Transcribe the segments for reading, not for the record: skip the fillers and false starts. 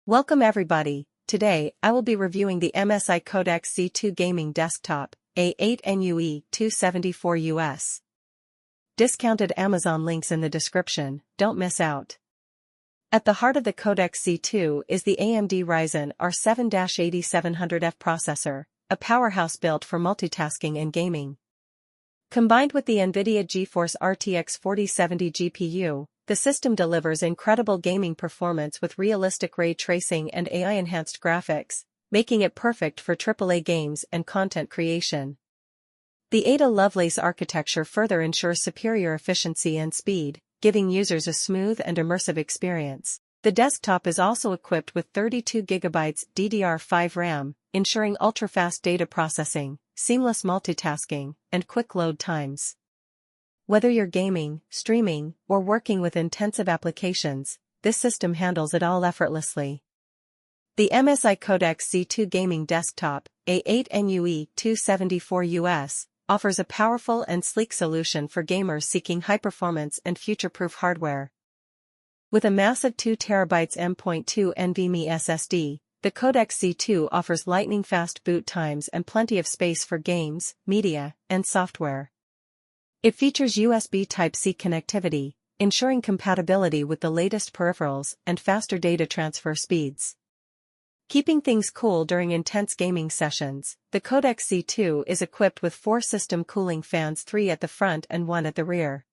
Welcome everybody. Today, I will be reviewing the MSI Codex C2 Gaming Desktop, A8 NUE 274 US. Discounted Amazon links in the description, don't miss out. At the heart of the Codex C2 is the AMD Ryzen R7-8700F processor, a powerhouse built for multitasking and gaming. Combined with the NVIDIA GeForce RTX 4070 GPU, the system delivers incredible gaming performance with realistic ray tracing and AI-enhanced graphics, making it perfect for AAA games and content creation. The Ada Lovelace architecture further ensures superior efficiency and speed, giving users a smooth and immersive experience. The desktop is also equipped with 32GB DDR5 RAM, ensuring ultra-fast data processing, seamless multitasking, and quick load times. Whether you're gaming, streaming, or working with intensive applications, this system handles it all effortlessly. The MSI Codex C2 Gaming Desktop, A8 NUE 274 US, offers a powerful and sleek solution for gamers seeking high-performance and future-proof hardware. With a massive 2TB M.2 NVMe SSD, the Codex C2 offers lightning-fast boot times and plenty of space for games, media, and software. It features USB Type-C connectivity, ensuring compatibility with the latest peripherals and faster data transfer speeds. Keeping things cool during intense gaming sessions, the Codex C2 is equipped with 4 system cooling fans, 3 at the front and 1 at the rear.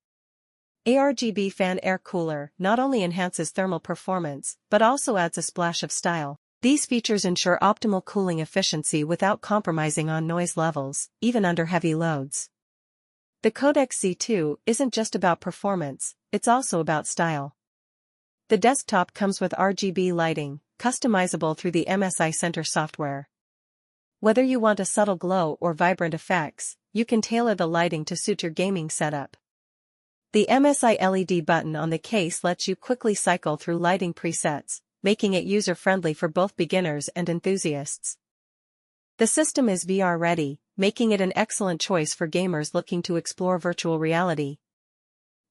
RGB fan air cooler not only enhances thermal performance, but also adds a splash of style. These features ensure optimal cooling efficiency without compromising on noise levels, even under heavy loads. The Codex C2 isn't just about performance, it's also about style. The desktop comes with RGB lighting, customizable through the MSI Center software. Whether you want a subtle glow or vibrant effects, you can tailor the lighting to suit your gaming setup. The MSI LED button on the case lets you quickly cycle through lighting presets, making it user-friendly for both beginners and enthusiasts. The system is VR-ready, making it an excellent choice for gamers looking to explore virtual reality.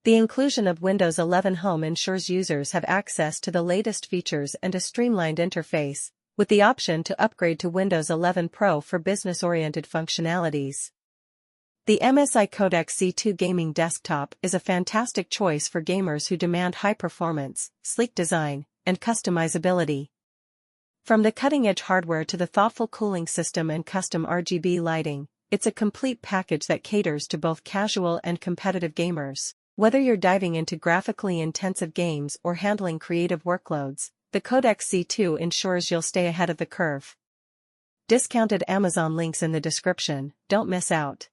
The inclusion of Windows 11 Home ensures users have access to the latest features and a streamlined interface, with the option to upgrade to Windows 11 Pro for business-oriented functionalities. The MSI Codex C2 Gaming Desktop is a fantastic choice for gamers who demand high performance, sleek design, and customizability. From the cutting-edge hardware to the thoughtful cooling system and custom RGB lighting, it's a complete package that caters to both casual and competitive gamers. Whether you're diving into graphically intensive games or handling creative workloads, the Codex C2 ensures you'll stay ahead of the curve. Discounted Amazon links in the description, don't miss out.